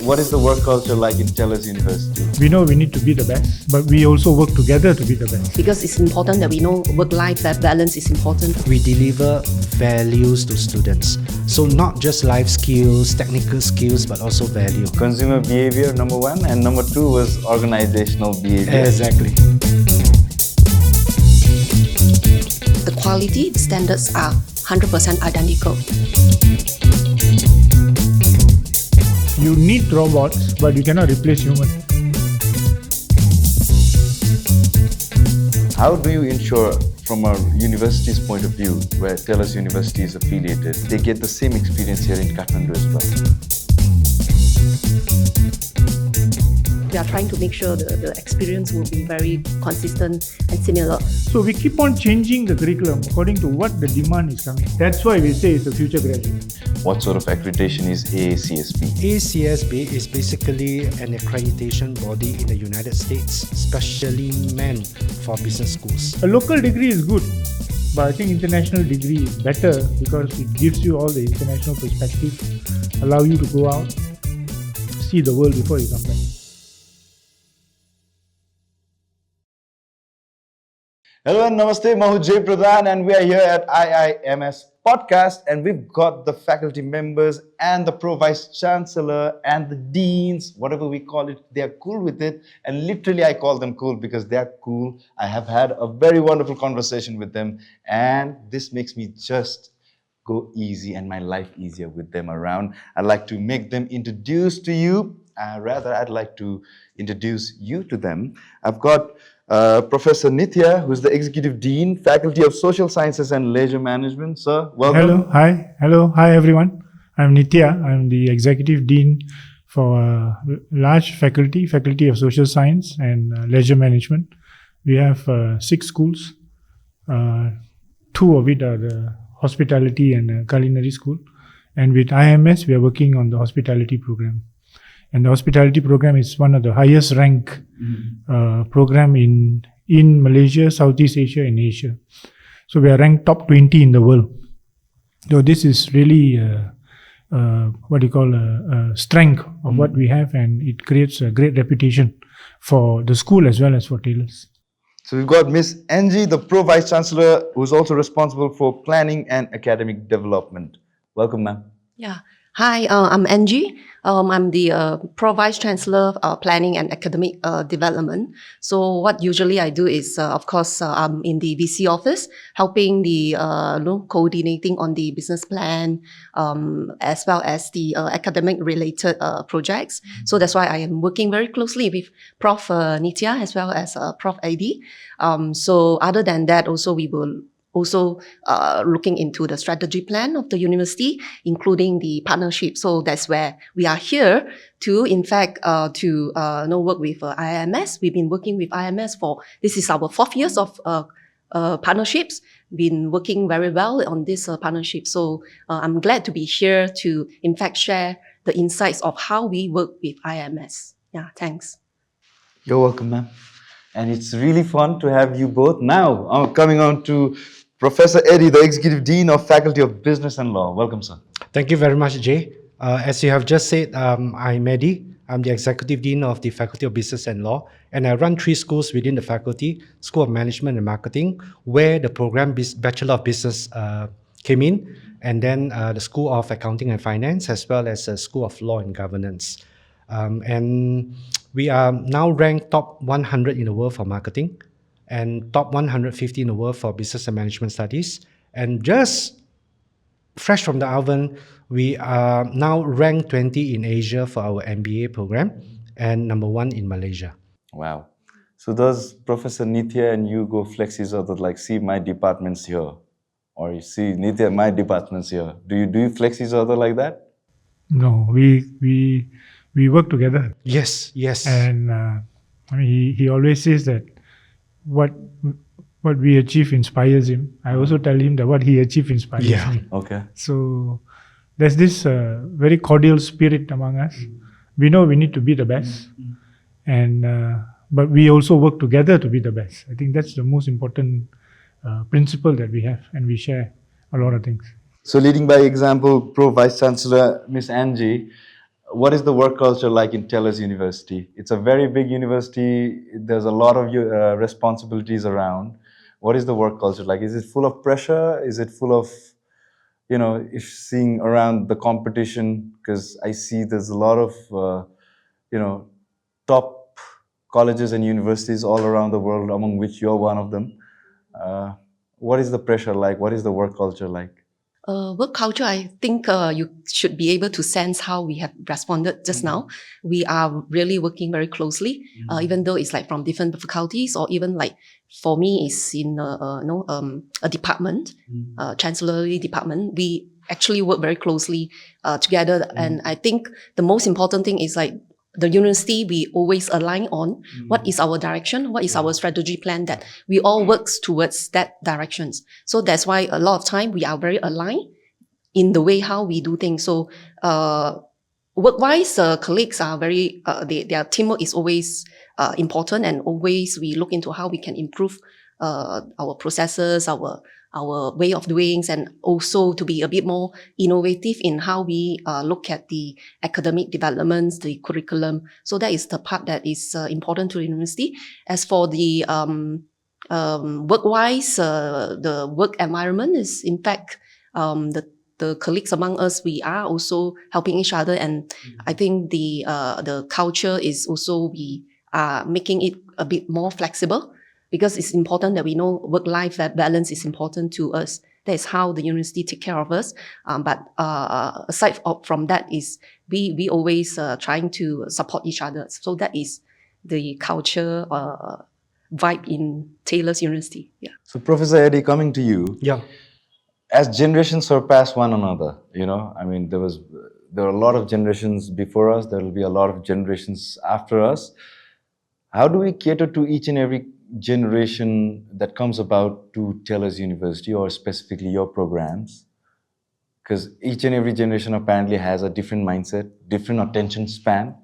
What is the work culture like in TELUS University? We know we need to be the best, but we also work together to be the best. Because it's important that we know work-life balance is important. We deliver values to students. So not just life skills, technical skills, but also value. Consumer behavior, number one, and number two was organizational behavior. Exactly. The quality standards are 100% identical. You need robots, but you cannot replace humans. How do you ensure, from a university's point of view, where TELUS University is affiliated, they get the same experience here in Kathmandu as well? We are trying to make sure the experience will be very consistent and similar. So we keep on changing the curriculum according to what the demand is coming. That's why we say it's a future graduate. What sort of accreditation is AACSB? AACSB is basically an accreditation body in the United States, specially meant for business schools. A local degree is good, but I think international degree is better because it gives you all the international perspective, allow you to go out, see the world before you come back. Hello and namaste, Mahu Jay Pradhan, and we are here at IIMS Podcast, and we've got the faculty members and the Pro Vice-Chancellor and the deans, whatever we call it. They are cool with it, and literally I call them cool because they are cool. I have had a very wonderful conversation with them, and this makes me just go easy and my life easier with them around. I'd like to make them introduce to you. I'd like to introduce you to them. I've got Professor Nithya, who's the Executive Dean, Faculty of Social Sciences and Leisure Management. Sir, welcome. Hi everyone. I'm Nithya. I'm the Executive Dean for large faculty of Social Science and Leisure Management. We have 6 schools. 2 of it are the Hospitality and Culinary School. And with IIMS, we are working on the Hospitality program. And the Hospitality program is one of the highest rank program in Malaysia, Southeast Asia and Asia. So we are ranked top 20 in the world. So this is really a strength of what we have, and it creates a great reputation for the school as well as for TELUS. So we've got Miss Angie, the Pro Vice-Chancellor, who's also responsible for planning and academic development. Welcome, ma'am. Yeah. Hi, I'm Angie. I'm the Pro Vice-Chancellor Planning and Academic Development. So what usually I do is, of course, I'm in the VC office, helping the coordinating on the business plan, as well as the academic-related projects. So that's why I am working very closely with Prof. Nithya as well as Prof. Adi. So other than that, also we will also looking into the strategy plan of the university, including the partnership. So that's where we are here to, in fact, work with IIMS. We've been working with IIMS this is our 4th years of partnerships. Been working very well on this partnership. So I'm glad to be here to, in fact, share the insights of how we work with IIMS. Yeah, thanks. You're welcome, ma'am. And it's really fun to have you both. Now, I'm coming on to Professor Eddie, the Executive Dean of Faculty of Business and Law. Welcome, sir. Thank you very much, Jay. As you have just said, I'm Eddie. I'm the Executive Dean of the Faculty of Business and Law, and I run 3 schools within the faculty: School of Management and Marketing, where the program Bachelor of Business came in, and then the School of Accounting and Finance, as well as the School of Law and Governance. And we are now ranked top 100 in the world for marketing, and top 150 in the world for business and management studies. And just fresh from the oven, we are now ranked 20 in Asia for our MBA program and number 1 in Malaysia. Wow. So does Professor Nithya and you go flex each other, like, see, my department's here? Or you see, Nithya, my department's here. Do you flex each other like that? No, we work together. Yes. And he always says that what we achieve inspires him. I also tell him that what he achieved inspires me. Okay. So there's this very cordial spirit among us. We know we need to be the best, and but we also work together to be the best. I think that's the most important principle that we have, and we share a lot of things. So leading by example, Pro Vice-Chancellor Miss Angie, what is the work culture like in TELUS University? It's a very big university. There's a lot of responsibilities around. What is the work culture like? Is it full of pressure? Is it full of, if seeing around the competition? Because I see there's a lot of, top colleges and universities all around the world, among which you're one of them. What is the pressure like? What is the work culture like? Work culture, I think you should be able to sense how we have responded just now. We are really working very closely, even though it's like from different faculties, or even like for me, it's in a department, chancellery department. We actually work very closely together, and I think the most important thing is like the university, we always align on what is our direction, what is our strategy plan, that we all works towards that directions. So that's why a lot of time we are very aligned in the way how we do things. So work-wise, colleagues are very, their teamwork is always important, and always we look into how we can improve our processes, our way of doing, and also to be a bit more innovative in how we look at the academic developments, the curriculum. So that is the part that is important to the university. As for the work-wise, the work environment is in fact the colleagues among us, we are also helping each other, and I think the culture is also, we are making it a bit more flexible, because it's important that we know work-life balance is important to us. That is how the university take care of us. But aside from that, is we always trying to support each other. So that is the culture vibe in TELUS University. Yeah. So Professor Eddie, coming to you. Yeah. As generations surpass one another, I mean, there are a lot of generations before us. There will be a lot of generations after us. How do we cater to each and every generation that comes about to TELUS University, or specifically your programs? Because each and every generation apparently has a different mindset, different attention span,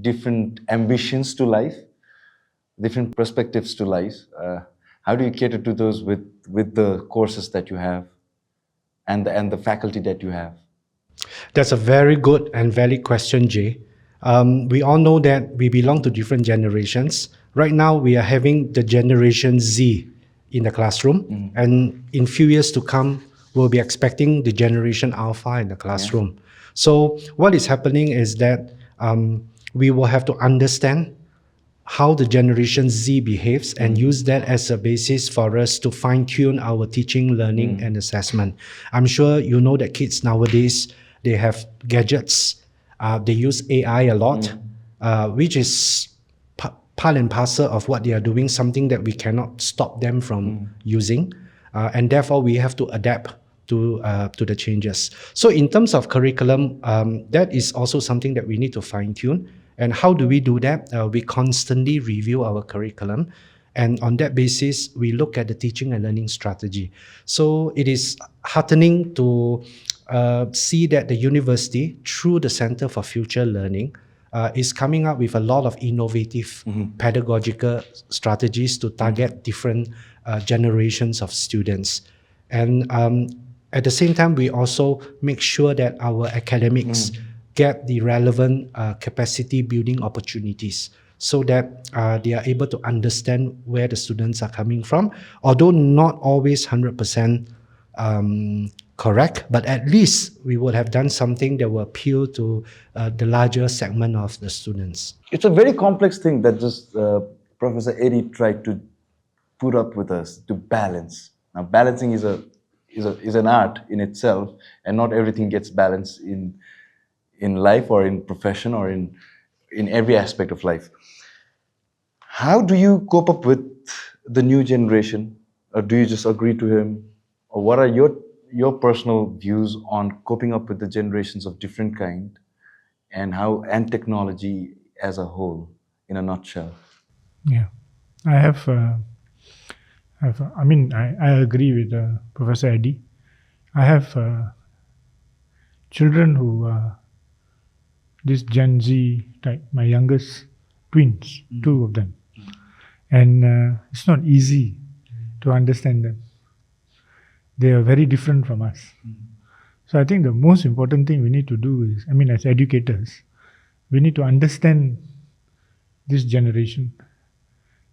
different ambitions to life, different perspectives to life. How do you cater to those with the courses that you have and the faculty that you have? That's a very good and valid question, Jay. We all know that we belong to different generations. Right now, we are having the Generation Z in the classroom, and in few years to come, we'll be expecting the Generation Alpha in the classroom. Yeah. So what is happening is that we will have to understand how the Generation Z behaves and use that as a basis for us to fine-tune our teaching, learning, and assessment. I'm sure you know that kids nowadays, they have gadgets. They use AI a lot, which is part and parcel of what they are doing, something that we cannot stop them from using. And therefore, we have to adapt to the changes. So in terms of curriculum, that is also something that we need to fine-tune. And how do we do that? We constantly review our curriculum. And on that basis, we look at the teaching and learning strategy. So it is heartening to see that the university, through the Center for Future Learning, is coming up with a lot of innovative pedagogical strategies to target different generations of students. And at the same time, we also make sure that our academics get the relevant capacity building opportunities, so that they are able to understand where the students are coming from, although not always 100% correct, but at least we would have done something that will appeal to the larger segment of the students. It's a very complex thing that just Professor Eddie tried to put up with us, to balance. Now, balancing is an art in itself, and not everything gets balanced in life or in profession or in every aspect of life. How do you cope up with the new generation? Or do you just agree to him? Or what are your personal views on coping up with the generations of different kind, and technology as a whole, in a nutshell? Yeah, I agree with Professor Eddie. I have children who are this Gen Z type, my youngest twins, two of them. And it's not easy to understand them. They are very different from us. So I think the most important thing we need to do is, as educators, we need to understand this generation.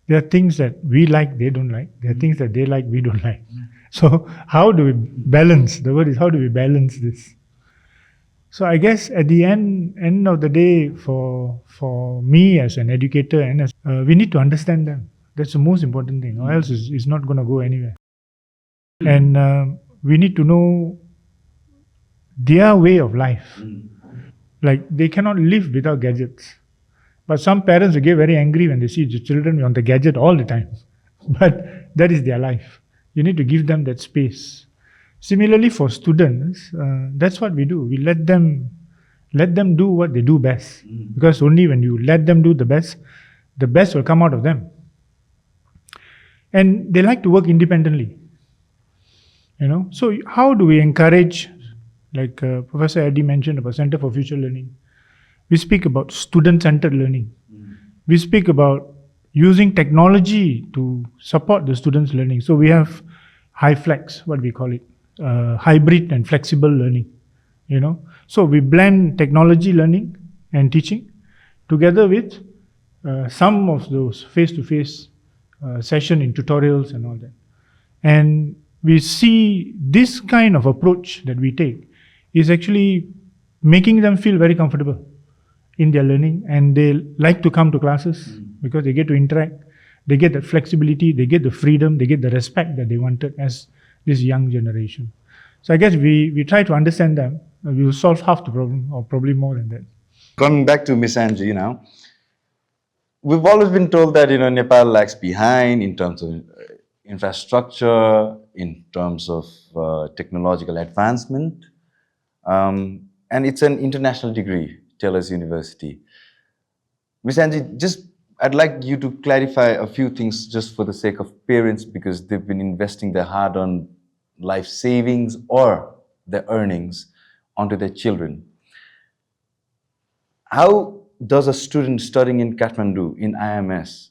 There are things that we like, they don't like. There are things that they like, we don't like. So how do we balance? The word is, how do we balance this? So I guess at the end of the day, for me as an educator, and we need to understand them. That's the most important thing, or else it's not going to go anywhere. And we need to know their way of life. Like, they cannot live without gadgets. But some parents will get very angry when they see the children on the gadget all the time. But that is their life. You need to give them that space. Similarly, for students, that's what we do. We let them do what they do best. Because only when you let them do the best will come out of them. And they like to work independently. So how do we encourage, like Professor Eddie mentioned about Center for Future Learning? We speak about student-centered learning. We speak about using technology to support the students' learning. So we have HiFlex, what we call it, hybrid and flexible learning. So we blend technology learning and teaching together with some of those face-to-face session in tutorials and all that. And we see this kind of approach that we take is actually making them feel very comfortable in their learning, and they like to come to classes because they get to interact, they get the flexibility, they get the freedom, they get the respect that they wanted as this young generation. So I guess we try to understand them, we will solve half the problem, or probably more than that. Coming back to Miss Angie now, we've always been told that Nepal lags behind in terms of infrastructure, in terms of technological advancement, and it's an international degree, Taylor's University. Miss Angie, I'd like you to clarify a few things just for the sake of parents, because they've been investing their hard-earned life savings or their earnings onto their children. How does a student studying in Kathmandu, in IIMS,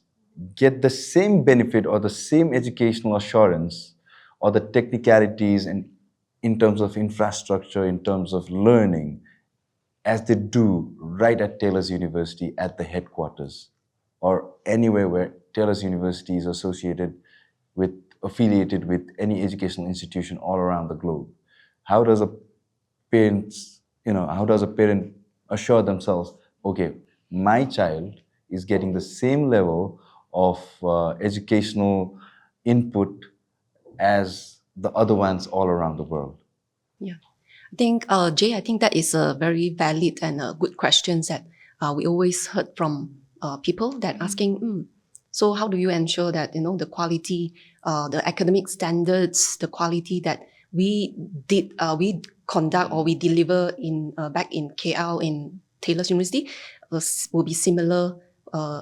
get the same benefit or the same educational assurance or the technicalities and in terms of infrastructure, in terms of learning, as they do right at Taylor's University at the headquarters, or anywhere where Taylor's University is affiliated with any educational institution all around the globe? How does a parent assure themselves, okay, my child is getting the same level of educational input as the other ones all around the world? Yeah. I think, Jay, I think that is a very valid and a good question that we always heard from people that asking, so how do you ensure that, the quality, the academic standards, the quality that we conduct or we deliver in back in KL in Taylor's University will be similar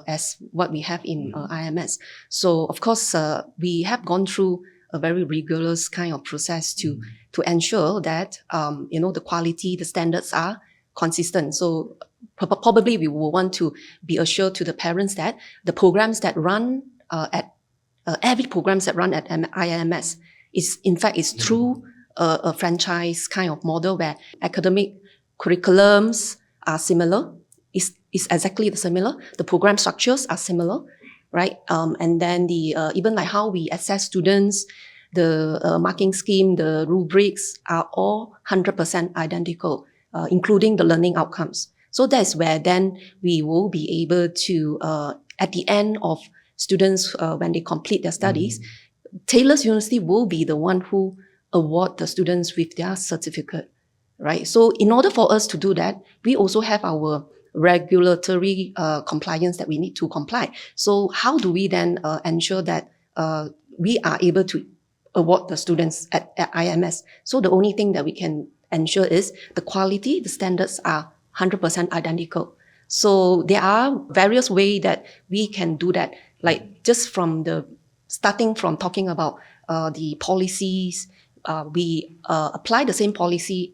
as what we have in IIMS. So of course, we have gone through a very rigorous kind of process to ensure that the quality, the standards are consistent. So probably we will want to be assured to the parents that the programs that run every programs that run at IIMS is through a franchise kind of model where academic curriculums are similar, is exactly similar. The program structures are similar, right? And then the even like how we assess students, the marking scheme, the rubrics are all 100% identical, including the learning outcomes. So that's where then we will be able to, at the end of students, when they complete their studies, Taylor's University will be the one who award the students with their certificate, right? So in order for us to do that, we also have our regulatory compliance that we need to comply. So how do we then ensure that we are able to award the students at IIMS? So the only thing that we can ensure is the quality, the standards are 100% identical. So there are various ways that we can do that, like just from starting from talking about the policies, we apply the same policy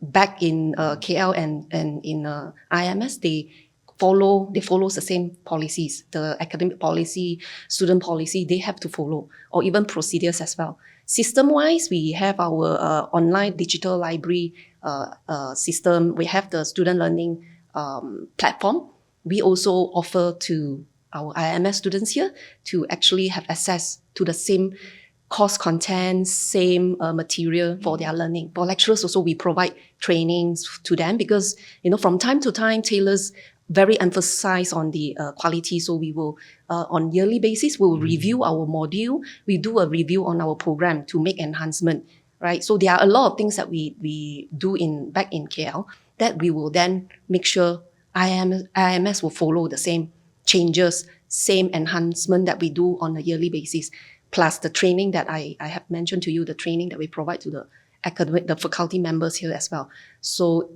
back in KL and in IIMS. They follow the same policies, the academic policy, student policy, they have to follow, or even procedures as well. System-wise, we have our online digital library system. We have the student learning platform, we also offer to our IIMS students here to actually have access to the same course content, same material for their learning. For lecturers also, we provide trainings to them because, from time to time, tailors very emphasize on the quality. So we will, on yearly basis, we'll review our module. We do a review on our program to make enhancement, right? So there are a lot of things that we do back in KL that we will then make sure IIMS will follow the same changes, same enhancement that we do on a yearly basis, plus the training that I have mentioned to you, the training that we provide to the faculty members here as well. So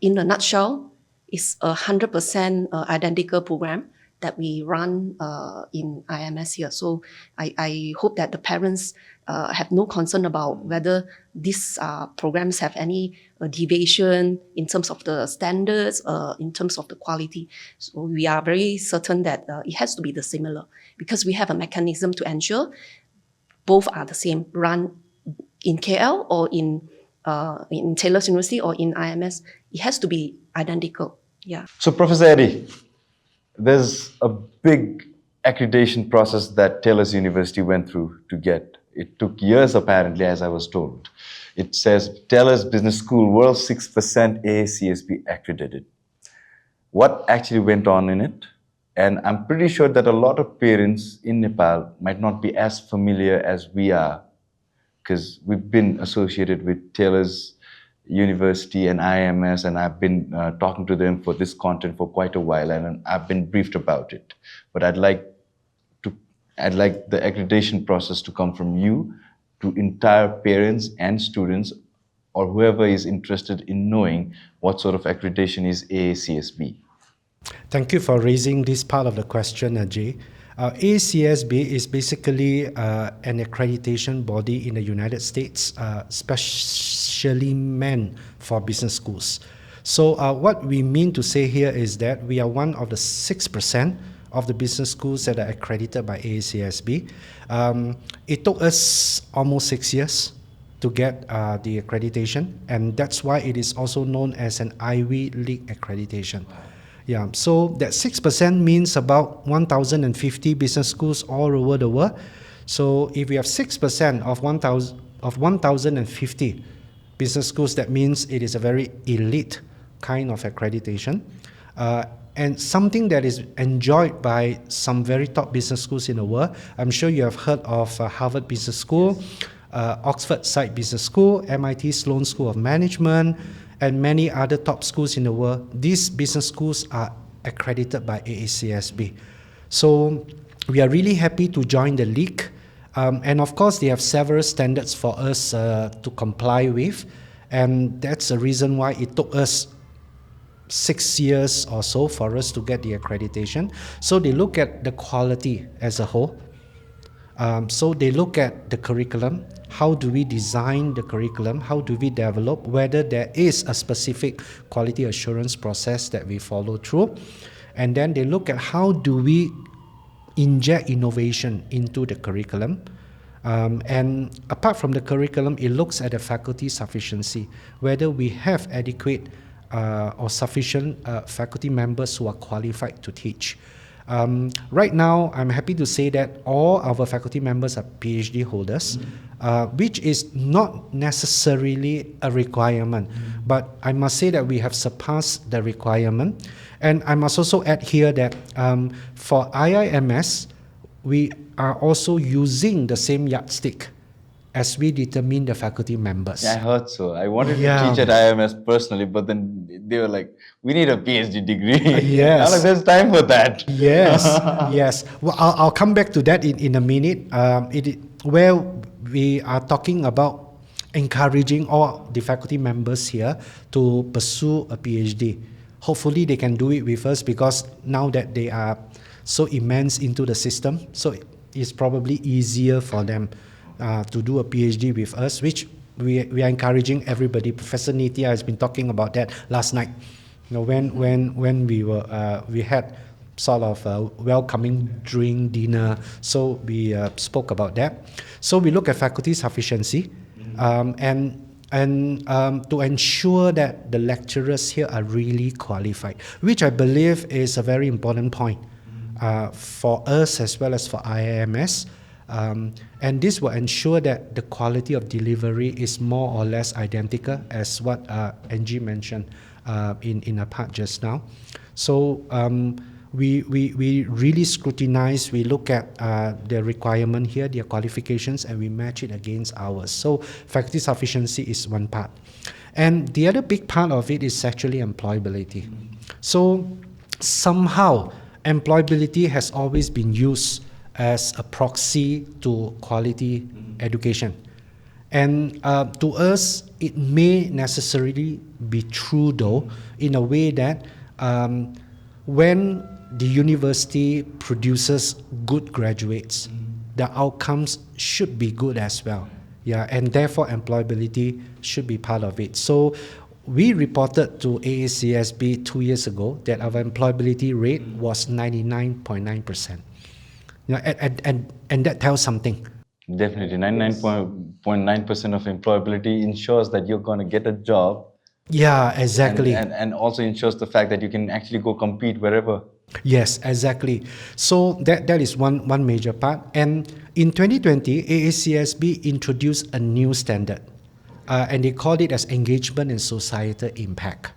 in a nutshell, it's 100% identical program that we run in IIMS here. So I hope that the parents have no concern about whether these programs have any deviation in terms of the standards, in terms of the quality. So we are very certain that it has to be the similar because we have a mechanism to ensure both are the same, run in KL or in Taylor's University or in IIMS. It has to be identical. Yeah. So, Professor Eddie, there's a big accreditation process that Taylor's University went through to get. It took years, apparently, as I was told. It says Taylor's Business School, world 6% AACSB accredited. What actually went on in it? And I'm pretty sure that a lot of parents in Nepal might not be as familiar as we are, because we've been associated with Taylor's University and IIMS, and I've been talking to them for this content for quite a while, and I've been briefed about it. But I'd like the accreditation process to come from you to entire parents and students, or whoever is interested in knowing what sort of accreditation is AACSB. Thank you for raising this part of the question, Ajay. AACSB is basically an accreditation body in the United States, specially meant for business schools. So what we mean to say here is that we are one of the 6% of the business schools that are accredited by AACSB. It took us almost 6 years to get the accreditation, and that's why it is also known as an Ivy League accreditation. Yeah, so that 6% means about 1,050 business schools all over the world. So if we have 6% of 1,050 business schools, that means it is a very elite kind of accreditation. And something that is enjoyed by some very top business schools in the world. I'm sure you have heard of Harvard Business School, Oxford Site Business School, MIT Sloan School of Management, and many other top schools in the world. These business schools are accredited by AACSB. So we are really happy to join the league. And of course, they have several standards for us to comply with. And that's the reason why it took us 6 years or so for us to get the accreditation. So they look at the quality as a whole. So they look at the curriculum. How do we design the curriculum? How do we develop? Whether there is a specific quality assurance process that we follow through. And then they look at how do we inject innovation into the curriculum. And apart from the curriculum, it looks at the faculty sufficiency, whether we have adequate or sufficient faculty members who are qualified to teach. Right now, I'm happy to say that all our faculty members are PhD holders, which is not necessarily a requirement, but I must say that we have surpassed the requirement. And I must also add here that for IIMS, we are also using the same yardstick as we determine the faculty members. Yeah, I heard so. I wanted to teach at IIMS personally, but then they were like, we need a PhD degree. Yes. I'm like, there's time for that. Yes, yes. Well, I'll come back to that in a minute. Where we are talking about encouraging all the faculty members here to pursue a PhD. Hopefully they can do it with us because now that they are so immense into the system, so it's probably easier for them to do a PhD with us, which we are encouraging everybody. Professor Neethiah has been talking about that last night. You know, when we had sort of a welcoming drink dinner, so we spoke about that. So we look at faculty sufficiency, and and to ensure that the lecturers here are really qualified, which I believe is a very important point for us as well as for IIMS. And this will ensure that the quality of delivery is more or less identical as what Angie mentioned in a part just now. So we really scrutinize, we look at their requirement here, their qualifications, and we match it against ours. So faculty sufficiency is one part. And the other big part of it is actually employability. So somehow employability has always been used as a proxy to quality education. And to us, it may necessarily be true though, in a way that when the university produces good graduates, the outcomes should be good as well. Yeah, and therefore employability should be part of it. So we reported to AACSB 2 years ago that our employability rate was 99.9%. And that tells something. Definitely, 99.9% of employability ensures that you're going to get a job. Yeah, exactly. And also ensures the fact that you can actually go compete wherever. Yes, exactly. So that is one major part. And in 2020, AACSB introduced a new standard, and they called it as engagement and societal impact.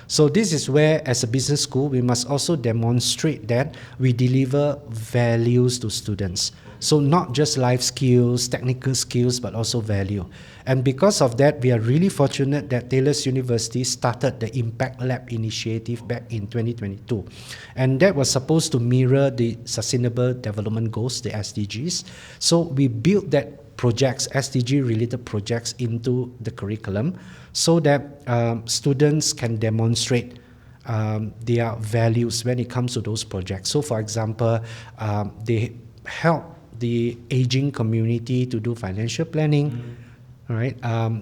So this is where, as a business school, we must also demonstrate that we deliver values to students. So not just life skills, technical skills, but also value. And because of that, we are really fortunate that Taylor's University started the Impact Lab initiative back in 2022. And that was supposed to mirror the Sustainable Development Goals, the SDGs. So we built that projects, SDG-related projects, into the curriculum so that students can demonstrate their values when it comes to those projects. So for example, they help the aging community to do financial planning, right?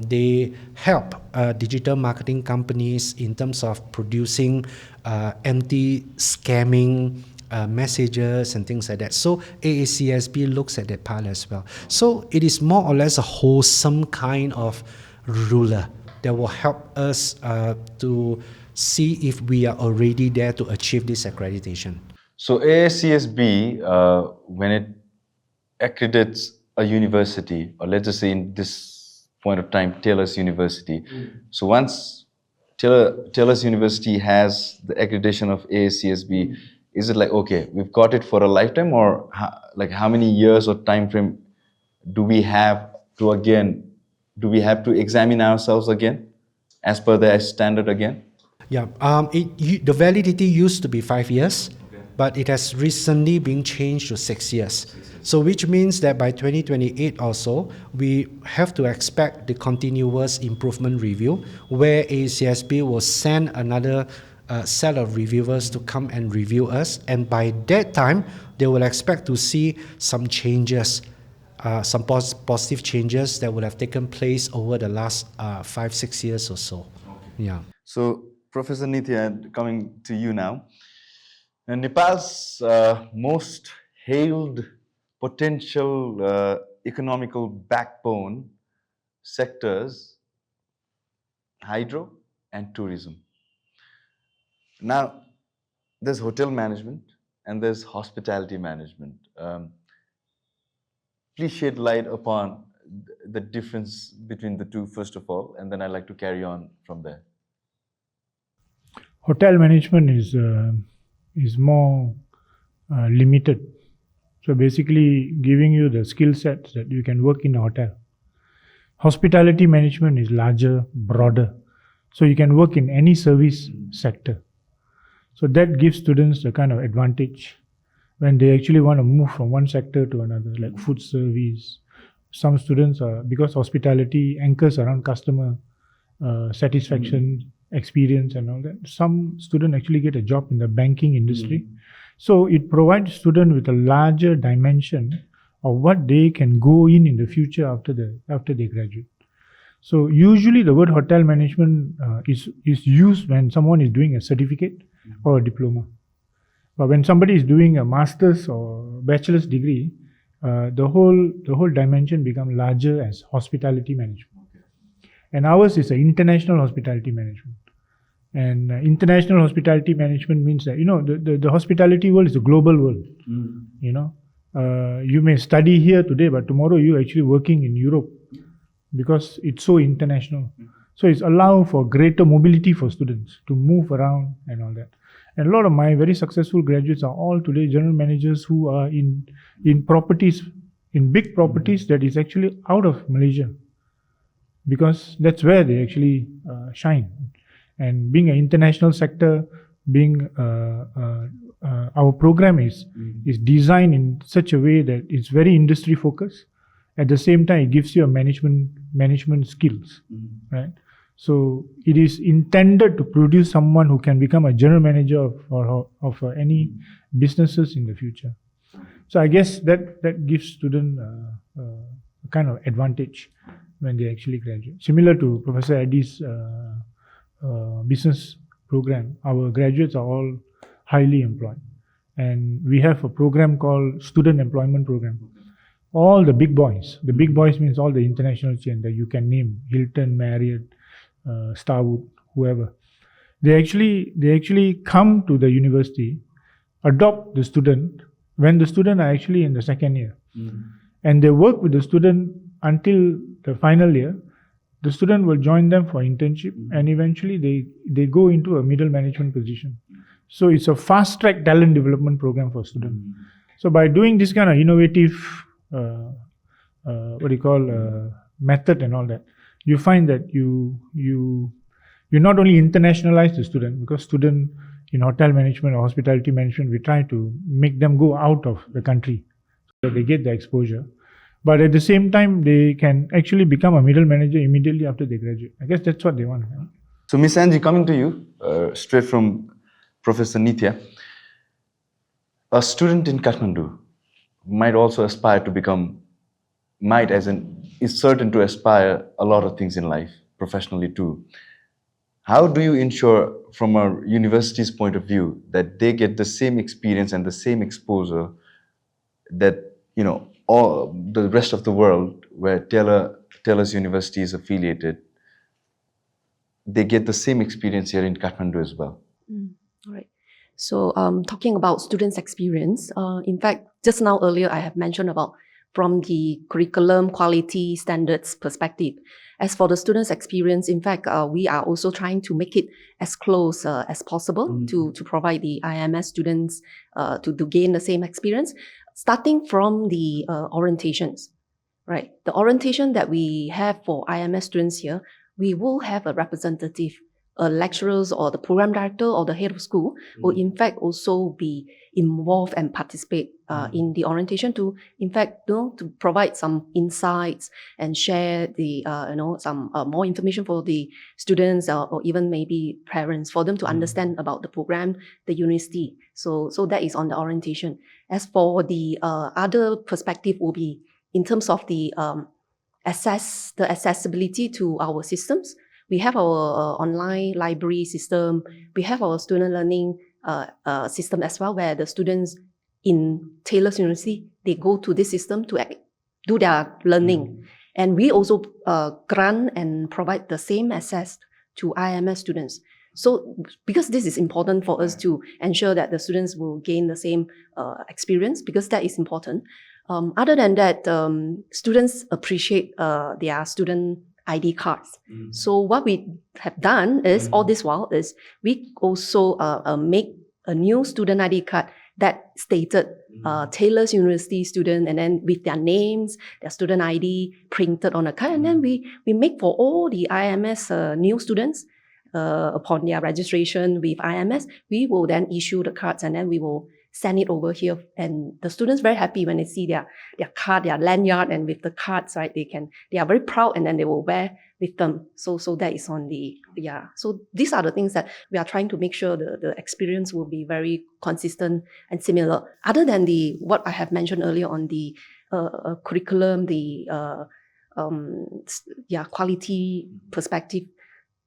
They help digital marketing companies in terms of producing anti-scamming messages and things like that. So AACSB looks at that part as well. So it is more or less a wholesome kind of ruler that will help us to see if we are already there to achieve this accreditation. So AACSB, when it accredits a university, or let's just say in this point of time, Taylor's University. So once Taylor's University has the accreditation of AACSB, is it like, okay, we've got it for a lifetime, or how many years or time frame do we have to examine ourselves again as per the standard again? Yeah, the validity used to be 5 years, but it has recently been changed to 6 years. So which means that by 2028 also, we have to expect the continuous improvement review, where AACSB will send another set of reviewers to come and review us. And by that time, they will expect to see some changes, some positive changes that would have taken place over the last 5-6 years or so. Okay. Yeah. So Professor Neethiahnathan, coming to you now. And Nepal's most hailed potential economical backbone sectors, hydro and tourism. Now, there's hotel management and there's hospitality management. Please shed light upon the difference between the two, first of all, and then I'd like to carry on from there. Hotel management is more limited. So basically giving you the skill sets that you can work in a hotel. Hospitality management is larger, broader. So you can work in any service sector. So that gives students the kind of advantage when they actually want to move from one sector to another, like food service. Some students because hospitality anchors around customer satisfaction, experience and all that. Some students actually get a job in the banking industry. So it provides students with a larger dimension of what they can go in the future after they graduate. So usually the word hotel management is used when someone is doing a certificate or a diploma. But when somebody is doing a master's or bachelor's degree, the whole dimension becomes larger as hospitality management. And ours is an international hospitality management. And international hospitality management means that, the hospitality world is a global world. You may study here today, but tomorrow you're actually working in Europe because it's so international. So it's allow for greater mobility for students to move around and all that. And a lot of my very successful graduates are all today general managers who are in properties, in big properties that is actually out of Malaysia, because that's where they actually shine. And being an international sector, being our program is designed in such a way that it's very industry focused. At the same time, it gives you a management skills, right? So it is intended to produce someone who can become a general manager of any businesses in the future. So I guess that gives students a kind of advantage when they actually graduate. Similar to Professor Eddie's business program, our graduates are all highly employed. And we have a program called Student Employment Program. All the big boys means all the international chain that you can name, Hilton, Marriott, Starwood, whoever. They actually come to the university, adopt the student when the student are actually in the second year. And they work with the student until the final year. The student will join them for internship, and eventually they go into a middle management position. So it's a fast-track talent development program for students. So by doing this kind of innovative, method and all that, you find that you not only internationalize the student, because student in hotel management or hospitality management, we try to make them go out of the country so that they get the exposure. But at the same time, they can actually become a middle manager immediately after they graduate. I guess that's what they want. Right? So, Miss Angie, coming to you, straight from Professor Neethia, a student in Kathmandu might also aspire to become, is certain to aspire a lot of things in life, professionally too. How do you ensure, from a university's point of view, that they get the same experience and the same exposure that, all the rest of the world where Taylor's University is affiliated, they get the same experience here in Kathmandu as well? All right. So talking about students' experience, in fact, just now earlier I have mentioned about from the curriculum quality standards perspective. As for the students' experience, in fact, we are also trying to make it as close as possible to provide the IIMS students to gain the same experience, starting from the orientations, right? The orientation that we have for IIMS students here, we will have a representative, lecturers or the program director or the head of school will in fact also be involved and participate in the orientation to, in fact, to provide some insights and share the, some more information for the students or even maybe parents for them to understand about the program, the university. So that is on the orientation. As for the other perspective will be in terms of the accessibility to our systems. We have our online library system. We have our student learning system as well, where the students in Taylor's University, they go to this system to do their learning. And we also grant and provide the same access to IIMS students. So because this is important for us to ensure that the students will gain the same experience, because that is important. Other than that, students appreciate their student ID cards. So what we have done is, all this while, is we also make a new student ID card that stated Taylor's University student, and then with their names, their student ID printed on a card. And then we make for all the IIMS new students, upon their registration with IIMS, we will then issue the cards and then we will send it over here. And the students very happy when they see their card, their lanyard, and with the cards, right? They are very proud, and then they will wear with them. So that is on the, So these are the things that we are trying to make sure the experience will be very consistent and similar. Other than what I have mentioned earlier on the curriculum, the quality perspective,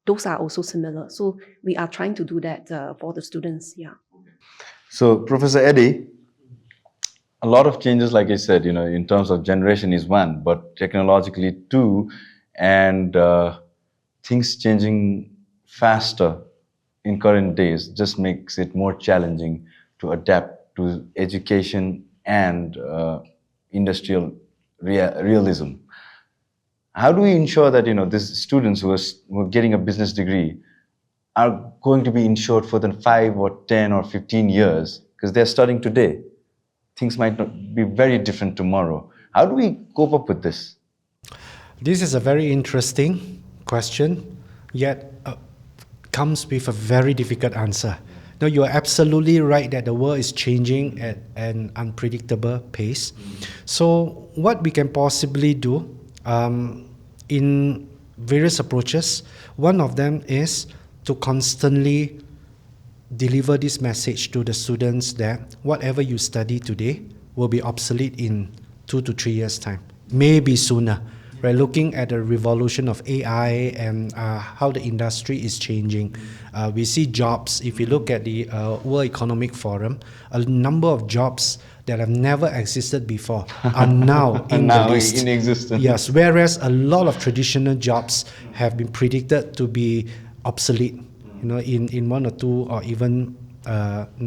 those are also similar. So we are trying to do that for the students. So, Professor Eddie, a lot of changes, like I said, in terms of generation is one, but technologically two, and things changing faster in current days just makes it more challenging to adapt to education and industrial realism. How do we ensure that these students who are getting a business degree are going to be insured for the 5 or 10 or 15 years because they're studying today? Things might not be very different tomorrow. How do we cope up with this? This is a very interesting question, yet comes with a very difficult answer. No, you are absolutely right that the world is changing at an unpredictable pace. So what we can possibly do in various approaches, one of them is to constantly deliver this message to the students that whatever you study today will be obsolete in 2 to 3 years' time, maybe sooner. Right, looking at the revolution of AI and how the industry is changing, we see jobs. If you look at the World Economic Forum, a number of jobs that have never existed before are now in the list. In existence. Yes, whereas a lot of traditional jobs have been predicted to be obsolete, in 1 or 2 or even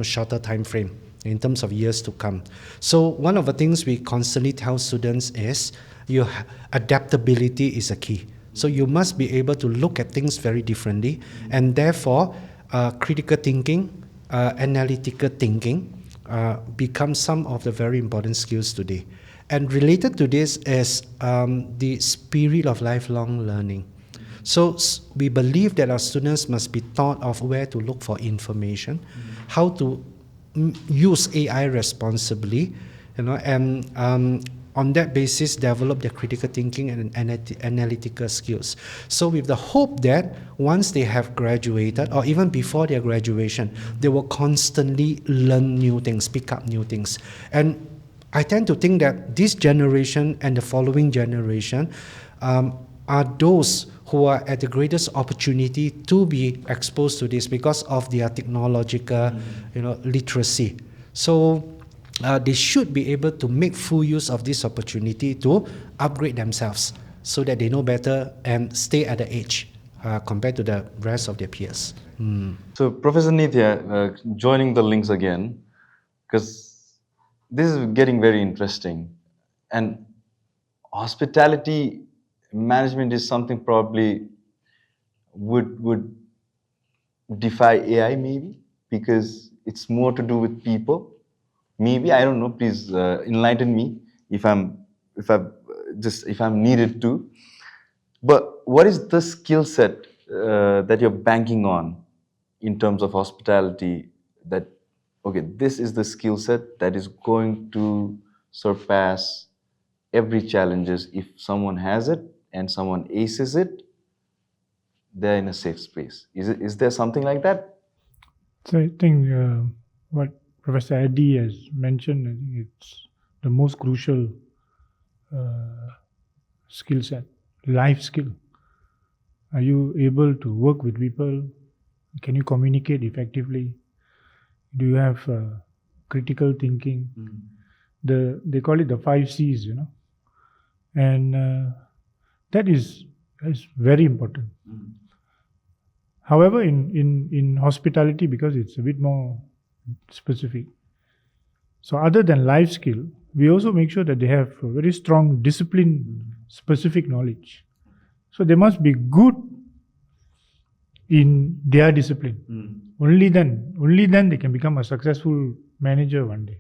shorter time frame in terms of years to come. So one of the things we constantly tell students is your adaptability is a key. So you must be able to look at things very differently, and therefore critical thinking, analytical thinking become some of the very important skills today. And related to this is the spirit of lifelong learning. So we believe that our students must be taught of where to look for information, how to use AI responsibly, and on that basis develop their critical thinking and analytical skills. So with the hope that once they have graduated or even before their graduation, they will constantly learn new things, pick up new things. And I tend to think that this generation and the following generation are those who are at the greatest opportunity to be exposed to this because of their technological literacy. So they should be able to make full use of this opportunity to upgrade themselves so that they know better and stay at the edge compared to the rest of their peers. So Professor Neethia, joining the links again, because this is getting very interesting. And hospitality management is something probably would defy AI maybe, because it's more to do with people. Maybe, I don't know, please enlighten me if I'm needed to. But what is the skill set that you're banking on in terms of hospitality, that, okay, this is the skill set that is going to surpass every challenges. If someone has it and someone aces it, they're in a safe space. Is there something like that? So I think what Professor Addy has mentioned, I think it's the most crucial skill set, life skill. Are you able to work with people? Can you communicate effectively? Do you have critical thinking? They call it the 5 C's, and that is very important. However, in hospitality, because it's a bit more specific, so other than life skill, we also make sure that they have a very strong discipline specific knowledge. So they must be good in their discipline. Only then they can become a successful manager one day.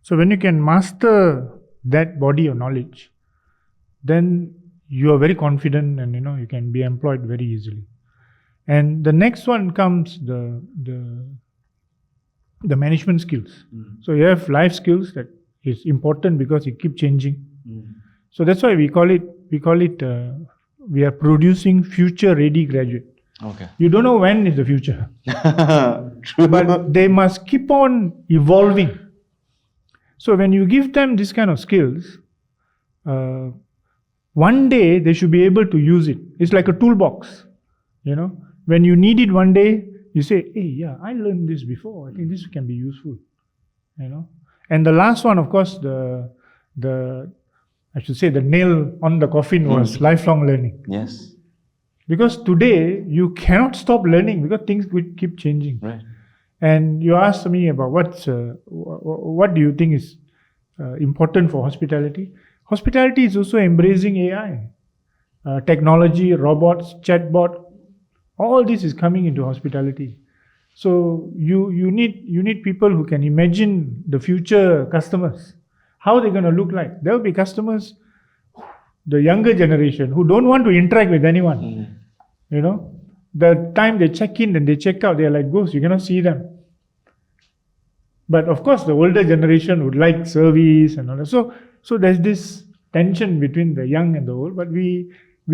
So when you can master that body of knowledge, then you are very confident, and you can be employed very easily. And the next one comes the management skills. So you have life skills that is important because it keeps changing. So that's why we call it we are producing future ready graduate. Okay. You don't know when is the future. True. But they must keep on evolving. So when you give them this kind of skills, one day they should be able to use it. It's like a toolbox. When you need it one day, you say, hey, yeah, I learned this before. I think this can be useful. And the last one, of course, the nail on the coffin was lifelong learning. Yes. Because today you cannot stop learning because things will keep changing. Right. And you asked me about what do you think is important for hospitality? Hospitality is also embracing AI, technology, robots, chatbot. All this is coming into hospitality. So you need people who can imagine the future customers, how they're going to look like. There will be customers, the younger generation, who don't want to interact with anyone. You know, the time they check in and they check out, they're like ghosts. You cannot see them. But of course, the older generation would like service and all that. So there's this tension between the young and the old. But we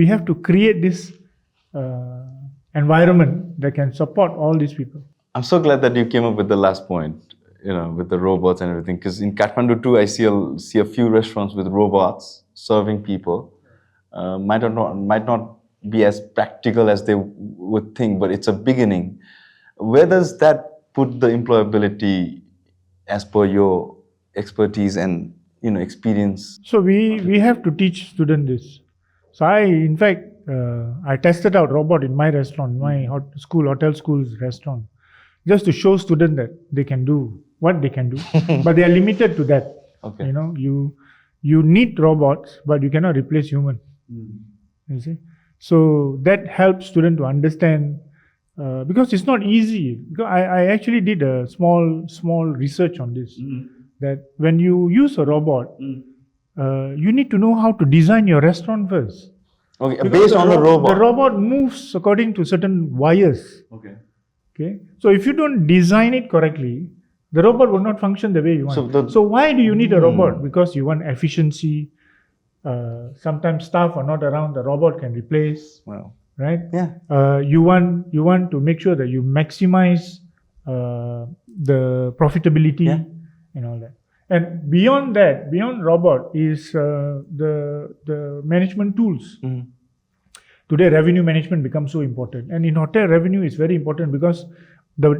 have to create this environment that can support all these people. I'm so glad that you came up with the last point, with the robots and everything. Because in Kathmandu too, I see a few restaurants with robots serving people. Might not be as practical as they would think, but it's a beginning. Where does that put the employability as per your expertise and experience? So we have to teach students this. So in fact, I tested out robot in my restaurant, my hotel school's restaurant, just to show students that they can do what they can do, but they are limited to that. Okay. You need robots, but you cannot replace human. You see, so that helps students to understand because it's not easy. Because I actually did a small research on this. That when you use a robot, you need to know how to design your restaurant first. Okay, Because based on the robot. The robot moves according to certain wires. Okay. So if you don't design it correctly, the robot will not function the way you want. So why do you need a robot? Because you want efficiency. Sometimes staff are not around, the robot can replace. Wow. Right? Yeah. You want to make sure that you maximize the profitability and all that. And beyond that, beyond robot is the management tools. Today, revenue management becomes so important, and in hotel, revenue is very important because the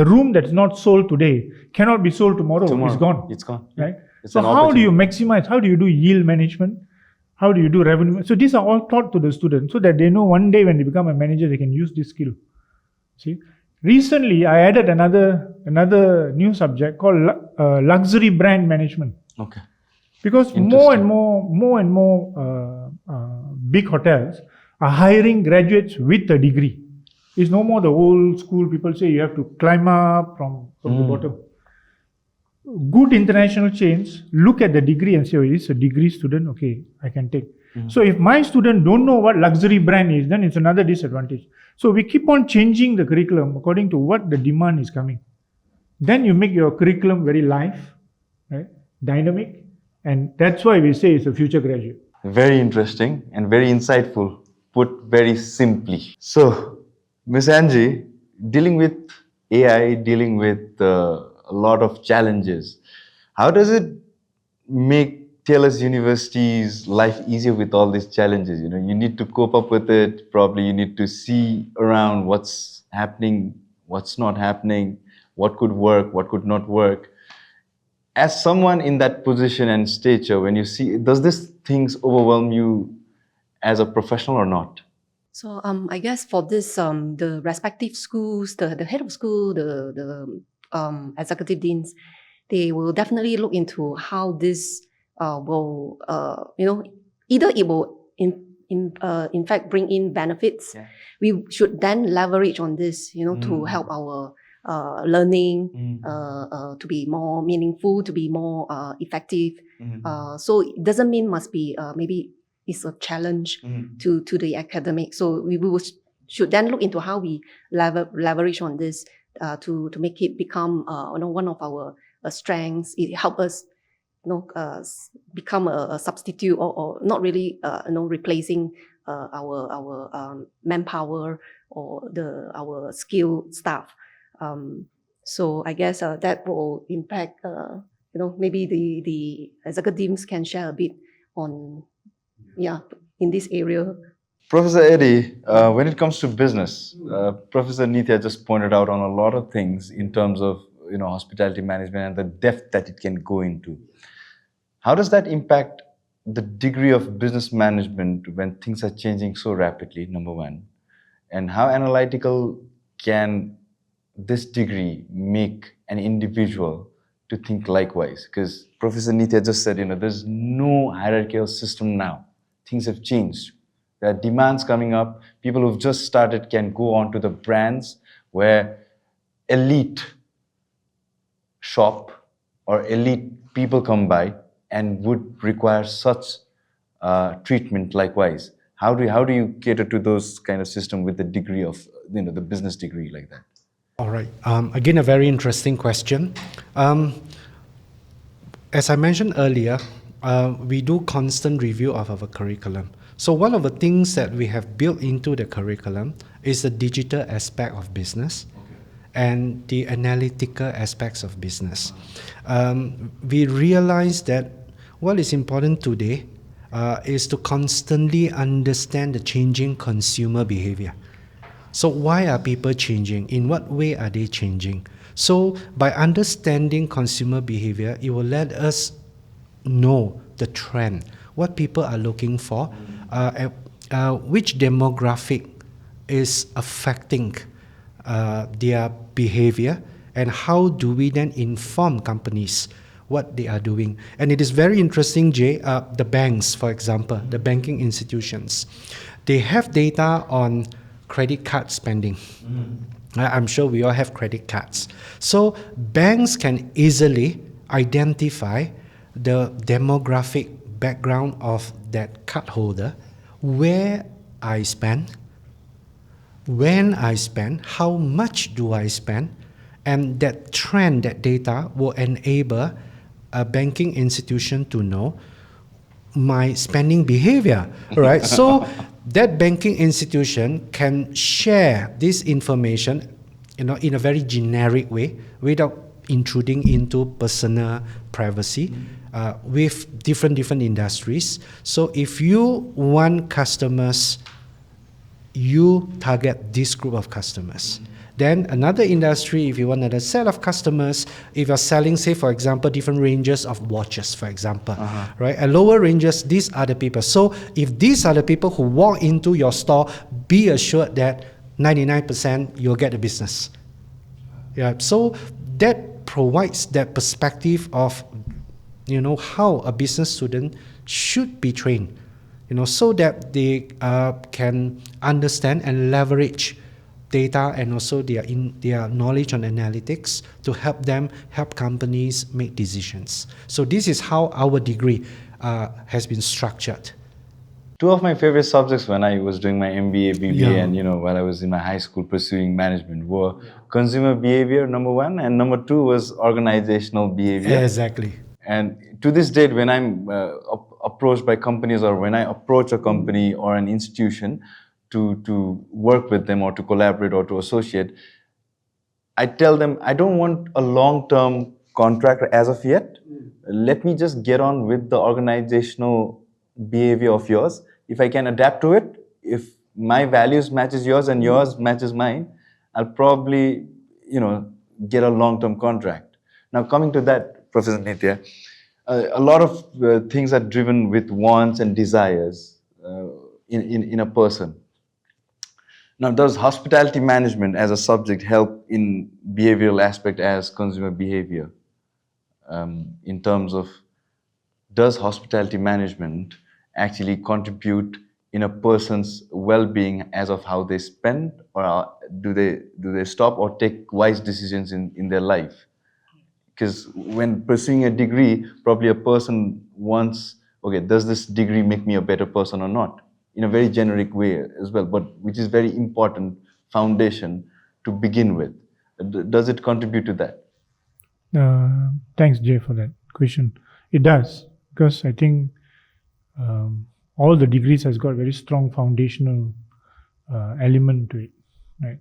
room that's not sold today cannot be sold tomorrow. It's gone. It's gone. Right. So how do you maximize? How do you do yield management? How do you do revenue? So these are all taught to the students so that they know one day when they become a manager, they can use this skill. See, recently I added another new subject called luxury brand management. Okay. Because more and more big hotels are hiring graduates with a degree. It's no more the old school people say you have to climb up from the bottom. Good international chains look at the degree and say, oh, it's a degree student, okay, I can take. So if my student don't know what luxury brand is, then it's another disadvantage. So we keep on changing the curriculum according to what the demand is coming. Then you make your curriculum very live, right, dynamic, and that's why we say it's a future graduate. Very interesting and very insightful, put very simply. So, Miss Angie, dealing with AI, dealing with a lot of challenges, how does it make TLS University's life easier with all these challenges? You need to cope up with it. Probably you need to see around what's happening, what's not happening, what could work, what could not work. As someone in that position and stature, when you see, does these things overwhelm you as a professional or not? So I guess for this, the respective schools, the head of school, the executive deans, they will definitely look into how this will, either it will in fact bring in benefits. Yeah. We should then leverage on this, to help our learning to be more meaningful, to be more effective. So it doesn't mean must be maybe it's a challenge to the academic. So we should then look into how we leverage on this to make it become one of our strengths. It help us become a substitute or not really replacing our manpower or our skilled staff. So I guess that will impact maybe the executives can share a bit on in this area. Professor Eddie, when it comes to business, Professor Neethia just pointed out on a lot of things in terms of hospitality management and the depth that it can go into. How does that impact the degree of business management when things are changing so rapidly, number one, and how analytical can this degree make an individual to think likewise? Because Professor Nithya just said, there's no hierarchical system now. Things have changed. There are demands coming up. People who've just started can go on to the brands where elite shop or elite people come by and would require such treatment likewise. How do you cater to those kind of system with the degree of the business degree like that? All right. Again, a very interesting question. As I mentioned earlier, we do constant review of our curriculum. So one of the things that we have built into the curriculum is the digital aspect of business and the analytical aspects of business. We realize that what is important today is to constantly understand the changing consumer behavior. So why are people changing? In what way are they changing? So by understanding consumer behavior, it will let us know the trend, what people are looking for, which demographic is affecting their behavior, and how do we then inform companies what they are doing. And it is very interesting, Jay, the banks, for example, the banking institutions, they have data on credit card spending. I'm sure we all have credit cards. So banks can easily identify the demographic background of that card holder, where I spend, when I spend, how much do I spend, and that trend, that data will enable a banking institution to know my spending behavior, right? So that banking institution can share this information, in a very generic way without intruding into personal privacy with different industries. So if you want customers, you target this group of customers. Then another industry, if you want another set of customers, if you're selling, say, for example, different ranges of watches, for example, right? At lower ranges, these are the people. So if these are the people who walk into your store, be assured that 99% you'll get the business. Yeah. So that provides that perspective of, how a business student should be trained, so that they can understand and leverage data and also their knowledge on analytics to help companies make decisions. So this is how our degree has been structured. Two of my favorite subjects when I was doing my MBA, BBA, and while I was in my high school pursuing management were consumer behavior, number one, and number two was organizational behavior. Exactly. And to this date, when I'm approached by companies, or when I approach a company or an institution to work with them or to collaborate or to associate, I tell them I don't want a long-term contract as of yet. Let me just get on with the organizational behavior of yours. If I can adapt to it, if my values matches yours and yours matches mine, I'll probably, get a long-term contract. Now, coming to that, Professor Nithya, a lot of things are driven with wants and desires in a person. Now, does hospitality management as a subject help in behavioral aspect as consumer behavior? In terms of, does hospitality management actually contribute in a person's well-being as of how they spend, or do they stop or take wise decisions in their life? Because when pursuing a degree, probably a person wants, okay, does this degree make me a better person or not? In a very generic way as well, but which is very important foundation to begin with. Does it contribute to that? Thanks, Jay, for that question. It does, because I think all the degrees has got very strong foundational element to it, right?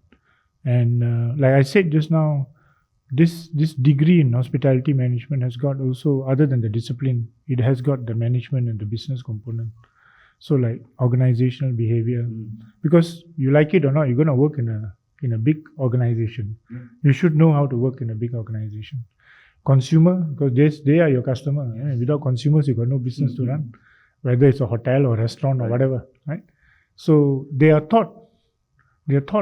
And like I said just now, this degree in hospitality management has got also, other than the discipline, it has got the management and the business component. So like organizational behavior, because you like it or not, you're going to work in a big organization. You should know how to work in a big organization. Consumer, because they are your customer. Without consumers, you got no business to run. whether it's a hotel or restaurant or whatever, right? So they are taught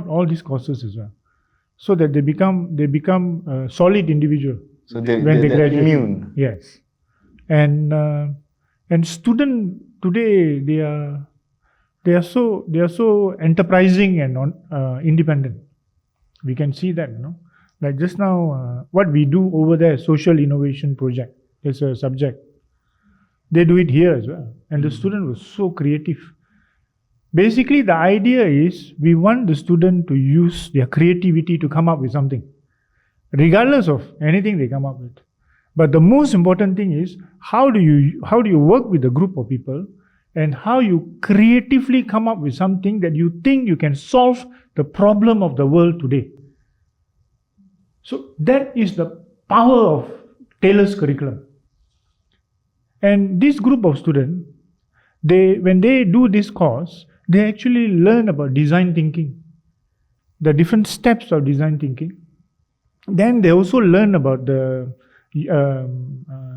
all these courses as well, so that they become a solid individual. So when they they're graduate. immune. Yes, and student today they are so enterprising and independent. We can see that, like just now, what we do over there, social innovation project, is a subject. They do it here as well, and the student was so creative. Basically, the idea is we want the student to use their creativity to come up with something, regardless of anything they come up with. But the most important thing is how do you work with a group of people, and how you creatively come up with something that you think you can solve the problem of the world today. So that is the power of Taylor's curriculum. And this group of students, when they do this course, they actually learn about design thinking, the different steps of design thinking. Then they also learn about the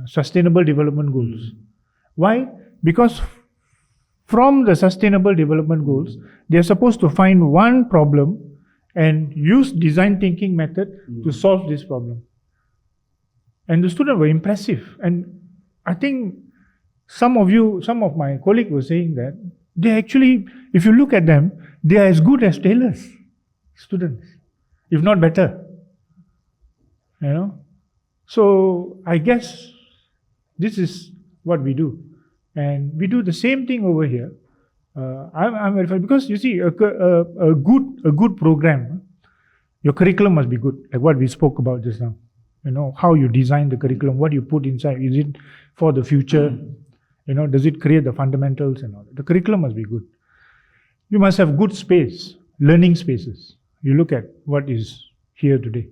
sustainable development goals. Why? Because from the sustainable development goals, they are supposed to find one problem and use design thinking method to solve this problem. And the students were impressive. And I think some of my colleagues were saying that they actually, if you look at them, they are as good as Taylor's students, if not better. So I guess this is what we do. And we do the same thing over here. I'm verified because you see, a good program, your curriculum must be good, like what we spoke about just now. How you design the curriculum, what you put inside. Is it for the future? Does it create the fundamentals and all that? The curriculum must be good. You must have good space, learning spaces. You look at what is here today.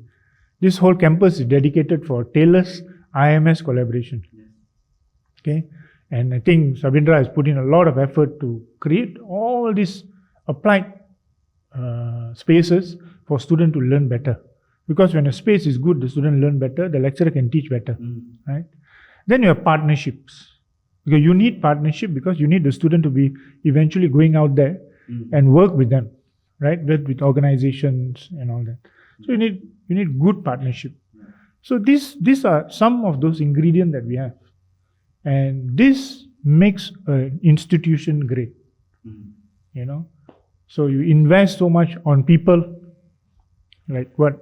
This whole campus is dedicated for Taylor's IIMS collaboration. Okay, and I think Sabindra has put in a lot of effort to create all these applied spaces for students to learn better. Because when a space is good, the student learn better, the lecturer can teach better, right? Then you have partnerships. Because you need partnership, because you need the student to be eventually going out there and work with them, right? With organizations and all that. So you need good partnership. So these are some of those ingredients that we have. And this makes an institution great. So you invest so much on people, like what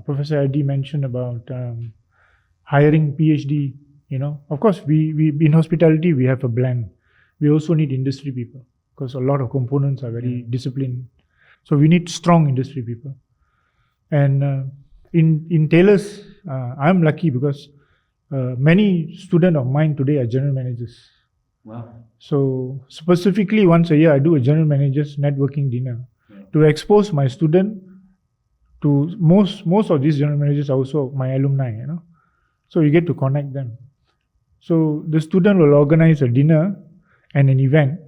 Professor Adi mentioned about hiring PhD. Of course, we in hospitality we have a blend. We also need industry people because a lot of components are very disciplined. So we need strong industry people. And in Taylor's, I'm lucky because many students of mine today are general managers. Wow. So specifically once a year, I do a general managers networking dinner to expose my student to most of these general managers are also my alumni. So you get to connect them. So the student will organize a dinner and an event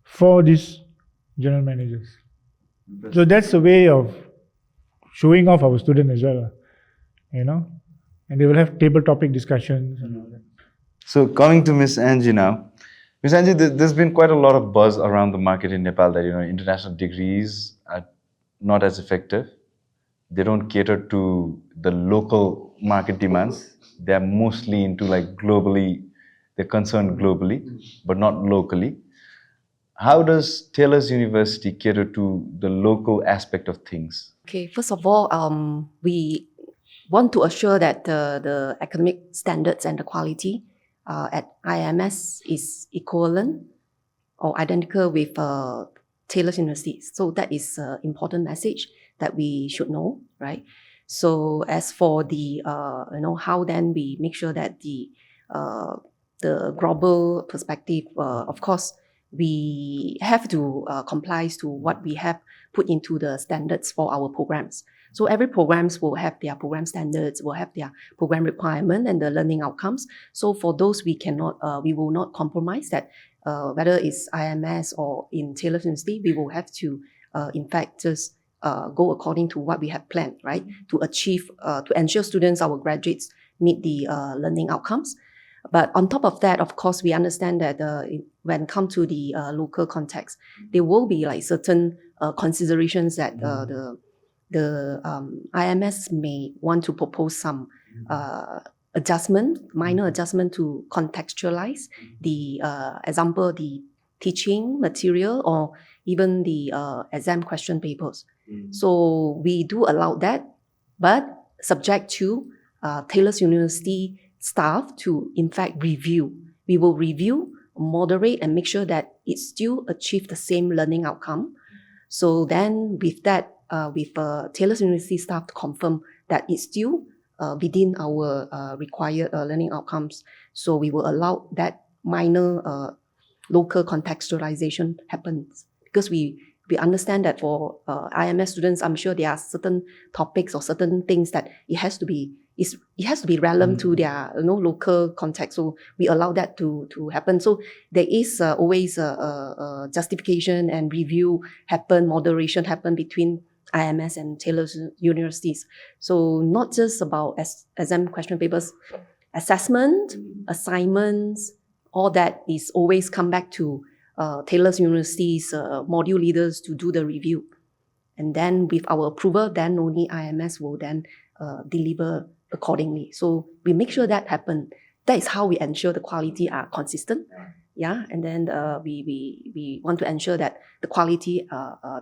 for these general managers. So that's a way of showing off our student as well, and they will have table topic discussions and all that. So coming to Miss Angie now. Miss Angie, there's been quite a lot of buzz around the market in Nepal that, international degrees are not as effective. They don't cater to the local market demands. They're mostly into they're concerned globally, but not locally. How does Taylor's University cater to the local aspect of things? Okay, first of all, we want to assure that the academic standards and the quality at IIMS is equivalent or identical with Taylor's University. So that is an important message that we should know, right? So as for the how then we make sure that the global perspective, of course, we have to comply to what we have put into the standards for our programs. So every programs will have their program standards, will have their program requirement and the learning outcomes. So for those we will not compromise that. Whether it's IIMS or in Taylor's University, we will have to in fact just go according to what we have planned, right? To achieve, to ensure students, our graduates, meet the learning outcomes. But on top of that, of course, we understand that when come to the local context, there will be like certain considerations that the IMS may want to propose some minor adjustment to contextualize the example, the teaching material, or even the exam question papers. So we do allow that, but subject to Taylor's University staff to in fact review. We will review, moderate, and make sure that it still achieve the same learning outcome. So then with that, with Taylor's University staff to confirm that it's still within our required learning outcomes. So we will allow that minor local contextualization happens, because we understand that for IMS students, I'm sure there are certain topics or certain things that it has to be relevant to their local context. So we allow that to happen. So there is always a justification and review happen, moderation happen between IMS and Taylor's universities. So not just about exam question papers, assessment, assignments, all that is always come back to Taylor's University's module leaders to do the review. And then with our approval, then only IMS will then deliver accordingly. So we make sure that happen. That is how we ensure the quality are consistent. Yeah, and then we want to ensure that the quality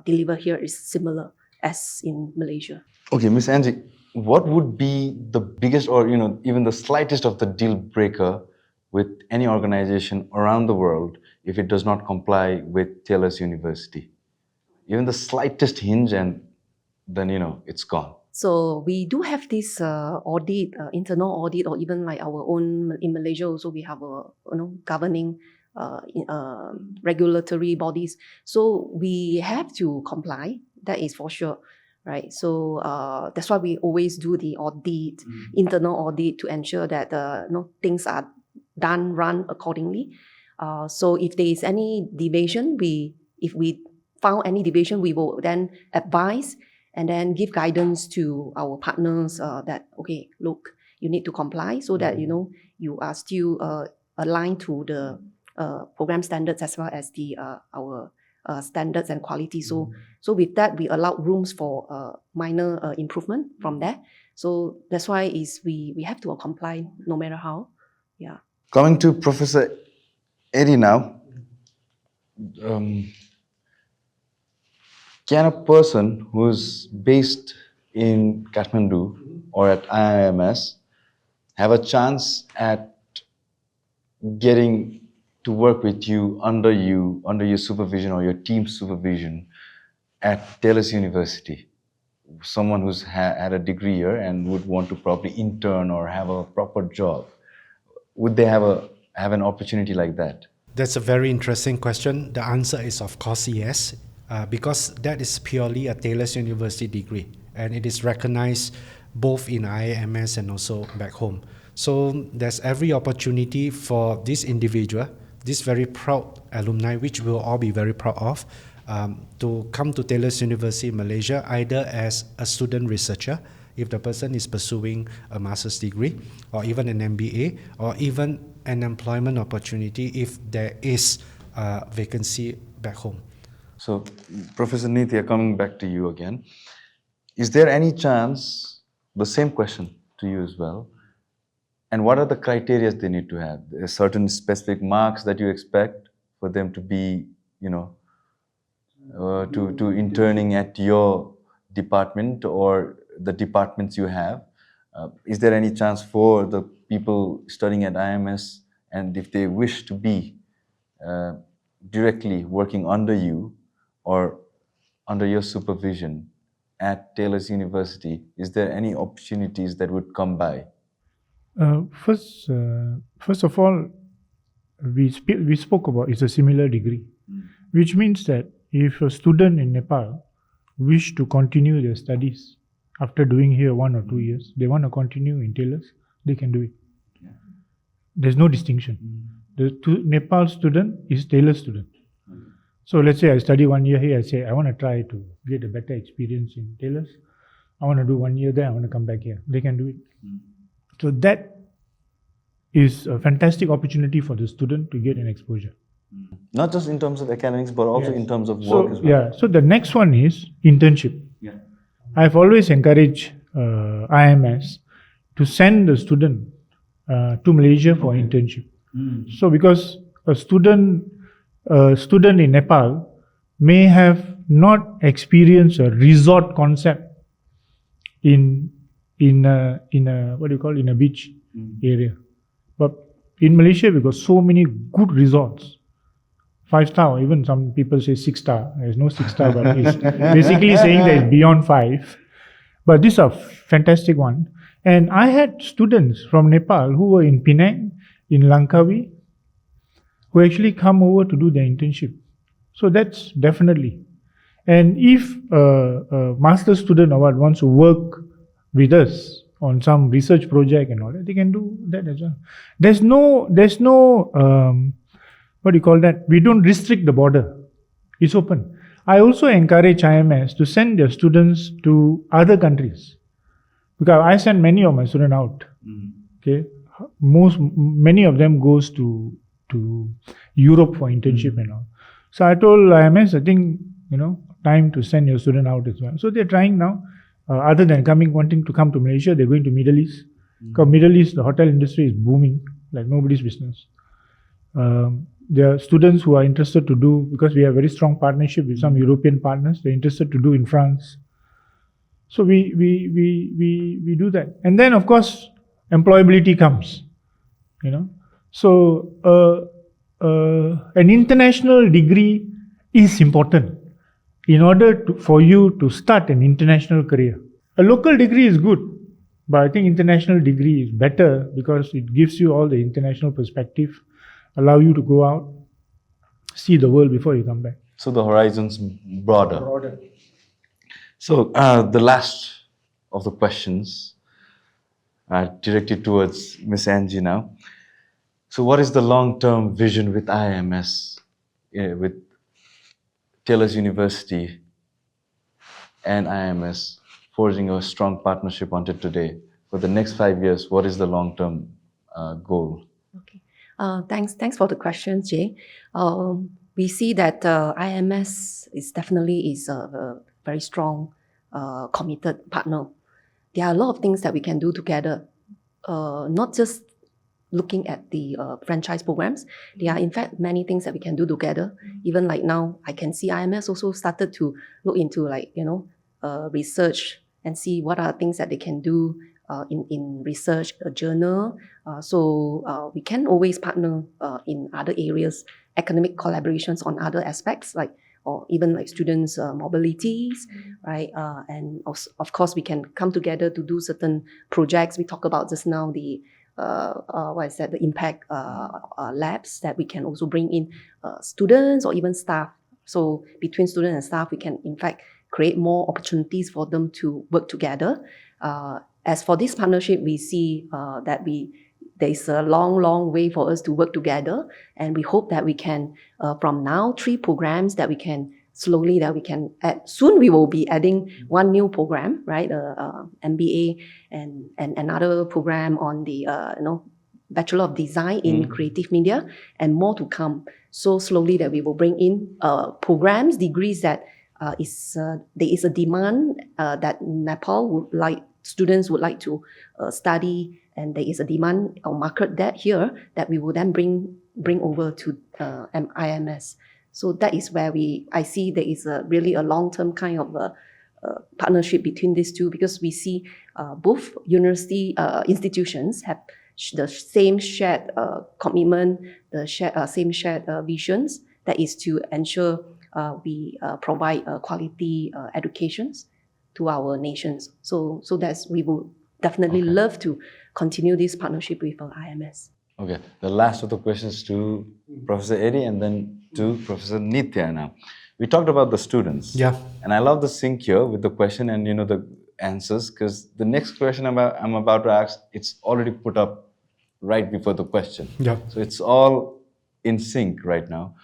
delivered here is similar as in Malaysia. Okay, Miss Angie, what would be the biggest or even the slightest of the deal breaker with any organization around the world if it does not comply with Taylor's University? Even the slightest hinge, and then it's gone. So we do have this audit, internal audit, or even like our own in Malaysia. Also, we have a governing regulatory bodies. So we have to comply. That is for sure, right? So that's why we always do the audit, internal audit, to ensure that things are run accordingly. So if there is any deviation, if we found any deviation, we will then advise and then give guidance to our partners that, okay, look, you need to comply so that, you are still aligned to the program standards as well as the our standards and quality. So with that, we allow rooms for minor improvement from there. So that's why we have to comply no matter how. Yeah. Coming to Professor Eddie now, can a person who's based in Kathmandu or at IIMS have a chance at getting to work with you under your supervision or your team's supervision at Taylor's University? Someone who's had a degree here and would want to probably intern or have a proper job, would they have an opportunity like that? That's a very interesting question. The answer is, of course, yes, because that is purely a Taylor's University degree, and it is recognized both in IIMS and also back home. So there's every opportunity for this individual, this very proud alumni, which we'll all be very proud of, to come to Taylor's University in Malaysia, either as a student researcher, if the person is pursuing a master's degree, or even an MBA, or even an employment opportunity if there is a vacancy back home. So, Professor Neethia, coming back to you again, is there any chance, the same question to you as well, and what are the criteria they need to have? There are certain specific marks that you expect for them to be, to interning at your department or the departments you have. Is there any chance for the people studying at IIMS, and if they wish to be directly working under you or under your supervision at Taylor's University, is there any opportunities that would come by? First of all, we spoke about it's a similar degree, which means that if a student in Nepal wish to continue their studies after doing here 1 or 2 years, they want to continue in Taylor's, they can do it. There's no distinction. The Nepal student is Taylor student. So let's say I study 1 year here, I say I want to try to get a better experience in Taylor's. I want to do 1 year there, I want to come back here. They can do it. So that is a fantastic opportunity for the student to get an exposure. Not just in terms of academics, but also Yes. in terms of work as well. Yeah. So the next one is internship. Yeah. I've always encouraged IIMS to send the student to Malaysia for internship. So because a student in Nepal may have not experienced a resort concept in a in a beach area, but in Malaysia we got so many good resorts. 5-star, even some people say 6-star. There's no 6-star, but it's basically saying that it's beyond 5. But these are fantastic one. And I had students from Nepal who were in Penang, in Langkawi, who actually come over to do their internship. So that's definitely. And if a master student or what wants to work with us on some research project and all that, they can do that as well. There's no what do you call that? We don't restrict the border. It's open. I also encourage IIMS to send their students to other countries, because I send many of my students out. Okay, many of them goes to Europe for internship and all. So I told IIMS, I think time to send your student out as well. So they're trying now. Other than wanting to come to Malaysia, they're going to Middle East. Because Middle East, the hotel industry is booming like nobody's business. There are students who are interested to do, because we have very strong partnership with some European partners, they're interested to do in France. So we do that. And then of course, employability comes, So an international degree is important in order for you to start an international career. A local degree is good, but I think international degree is better because it gives you all the international perspective, allow you to go out, see the world before you come back. So the horizon's broader. So the last of the questions are directed towards Miss Angie now. So what is the long-term vision with IIMS, with Taylor's University and IIMS forging a strong partnership until today? For the next 5 years, what is the long-term goal? Okay. Thanks for the question, Jay. We see that IIMS is definitely a very strong, committed partner. There are a lot of things that we can do together, not just looking at the franchise programs. There are in fact many things that we can do together. Even like now, I can see IIMS also started to look into research and see what are things that they can do in research, a journal. So we can always partner in other areas, academic collaborations on other aspects, or even like students' mobilities, right? And of course, we can come together to do certain projects. We talked about just now the the impact labs that we can also bring in students or even staff. So between students and staff, we can in fact create more opportunities for them to work together. As for this partnership, we see that there is a long way for us to work together, and we hope that we can, from now, 3 programs that we can slowly add. Soon we will be adding one new program, right? MBA and another program on the Bachelor of Design in Creative Media, and more to come. So slowly that we will bring in programs, degrees that there is a demand that Nepal students would like to study, and there is a demand or market that here that we will then bring over to IIMS. So that is where I see there is really a long-term kind of partnership between these two, because we see both university institutions have the same shared commitment, the same shared visions, that is to ensure we provide quality educations to our nations. So we will definitely love to continue this partnership with IIMS. Okay, the last of the questions to Professor Eddie and then to Professor Nithya now. We talked about the students. Yeah. And I love the sync here with the question and the answers, because the next question I'm about to ask, it's already put up right before the question. Yeah. So it's all in sync right now.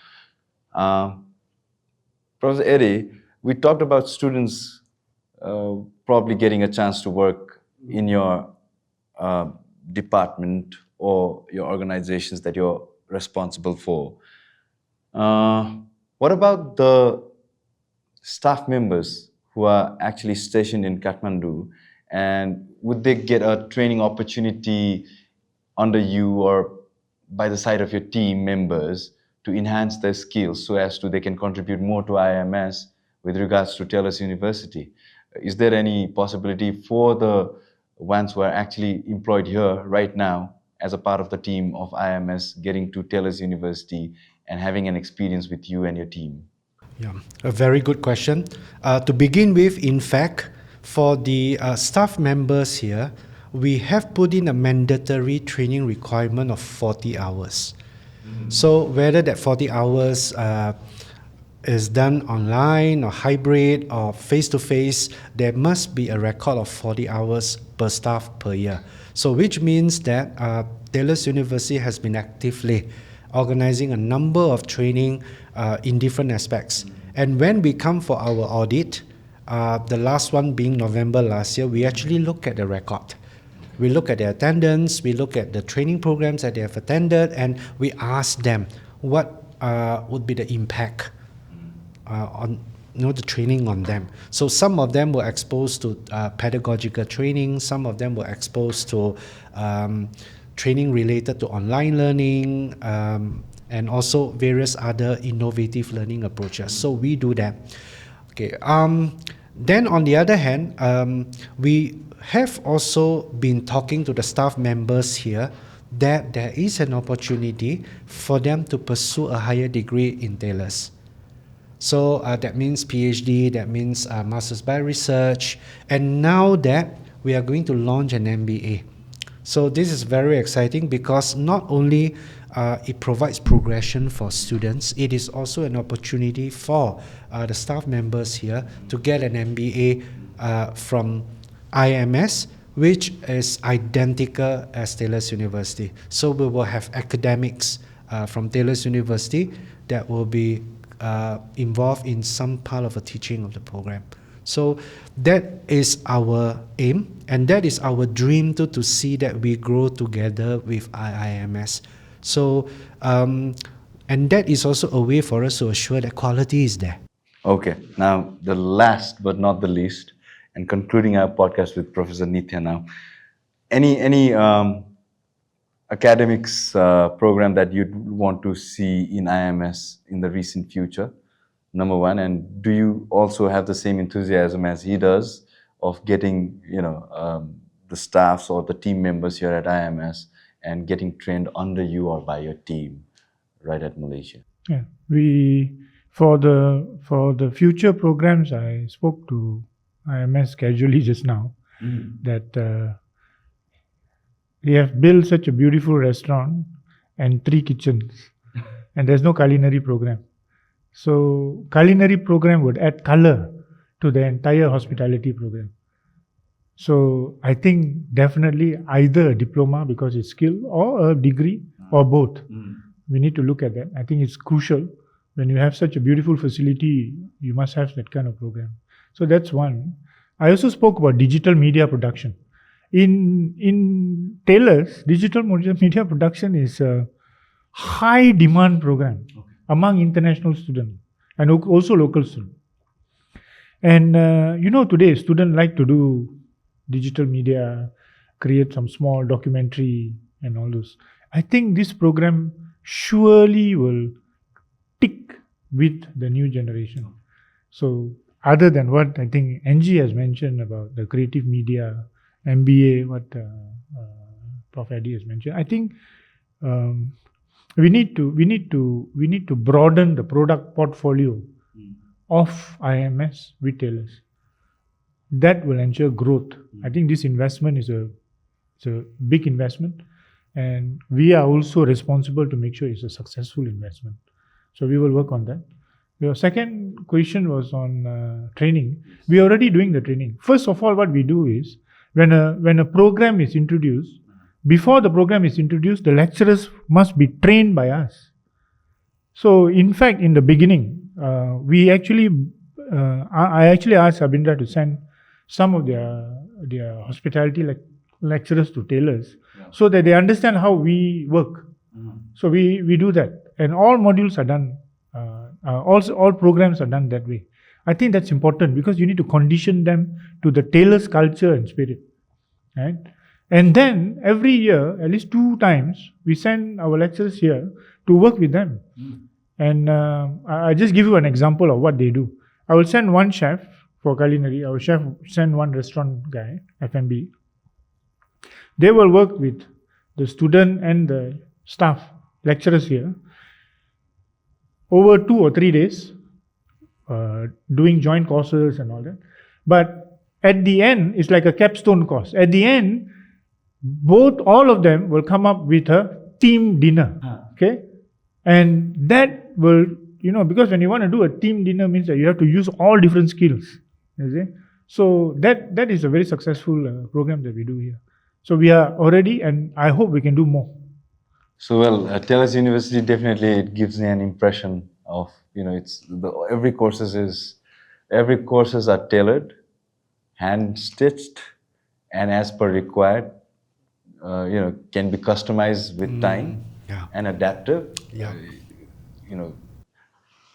Professor Eddie, we talked about students probably getting a chance to work in your department or your organizations that you're responsible for. What about the staff members who are actually stationed in Kathmandu, and would they get a training opportunity under you or by the side of your team members to enhance their skills so as to they can contribute more to IIMS with regards to Taylor's University? Is there any possibility for the ones who are actually employed here right now as a part of the team of IIMS getting to Taylor's University and having an experience with you and your team? Yeah, a very good question. To begin with, in fact, for the staff members here, we have put in a mandatory training requirement of 40 hours. So whether that 40 hours is done online or hybrid or face-to-face, there must be a record of 40 hours per staff per year. So which means that Taylor's University has been actively organizing a number of training in different aspects. And when we come for our audit, the last one being November last year, we actually look at the record. We look at their attendance, we look at the training programs that they have attended, and we ask them what would be the impact on the training on them. So some of them were exposed to pedagogical training, some of them were exposed to training related to online learning, and also various other innovative learning approaches. So we do that. Okay. Then on the other hand, we have also been talking to the staff members here that there is an opportunity for them to pursue a higher degree in Taylor's. So that means PhD, that means Masters by Research, and now that we are going to launch an MBA. So this is very exciting because not only it provides progression for students, it is also an opportunity for the staff members here to get an MBA from IIMS, which is identical as Taylor's University. So we will have academics from Taylor's University that will be involved in some part of the teaching of the program. So that is our aim, and that is our dream to see that we grow together with IIMS. So, and that is also a way for us to assure that quality is there. Okay, now the last but not the least, and concluding our podcast with Professor Neethiahnathan now, any academics program that you'd want to see in IIMS in the recent future, number one, and do you also have the same enthusiasm as he does of getting, the staffs or the team members here at IIMS and getting trained under you or by your team right at Malaysia? Yeah, for the future programs, I spoke to IIMS casually just now that we have built such a beautiful restaurant and 3 kitchens, and there's no culinary program. So culinary program would add color to the entire hospitality program. So I think definitely either a diploma because it's skill or a degree or both. We need to look at that. I think it's crucial. When you have such a beautiful facility, you must have that kind of program. So that's one. I also spoke about digital media production. In Taylor's, digital media production is a high demand program among international students and also local students. And today students like to do digital media, create some small documentary and all those. I think this program surely will tick with the new generation. So other than what I think Angie has mentioned about the creative media, MBA, what Prof. Eddie has mentioned, I think we need to broaden the product portfolio of IIMS with Taylor's. That will ensure growth. I think this investment is a big investment, and we are also responsible to make sure it's a successful investment. So we will work on that. Your second question was on training. We are already doing the training. First of all, what we do is when a program is introduced, before the program is introduced, the lecturers must be trained by us. So in fact, in the beginning, I actually asked Abindra to send some of their hospitality lecturers to Taylor's so that they understand how we work. So we do that, and all modules are done all programs are done that way. I think that's important because you need to condition them to the tailor's culture and spirit, right? And then every year, at least 2 times, we send our lecturers here to work with them. And I just give you an example of what they do. I will send one chef for culinary. I will send one restaurant guy, F&B. They will work with the student and the staff, lecturers here, over 2 or 3 days, doing joint courses and all that. But at the end, it's like a capstone course. At the end, all of them will come up with a team dinner. Okay? And that will, because when you want to do a team dinner means that you have to use all different skills. You see? So that is a very successful program that we do here. So we are already, and I hope we can do more. So well, Taylor's University definitely it gives me an impression of every courses are tailored, hand stitched, and as per required. Can be customized with time and adaptive. Yeah.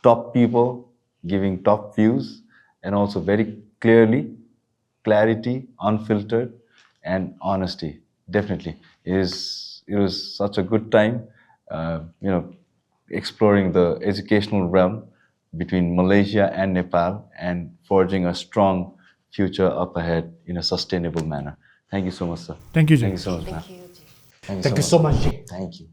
Top people giving top views and also very clarity, unfiltered, and honesty. Definitely, it was such a good time. Exploring the educational realm between Malaysia and Nepal and forging a strong future up ahead in a sustainable manner. Thank you so much, sir. Thank you, Jay. Thank you so much, man. Thank you. Thank you Thank you so much, Jay. Thank you.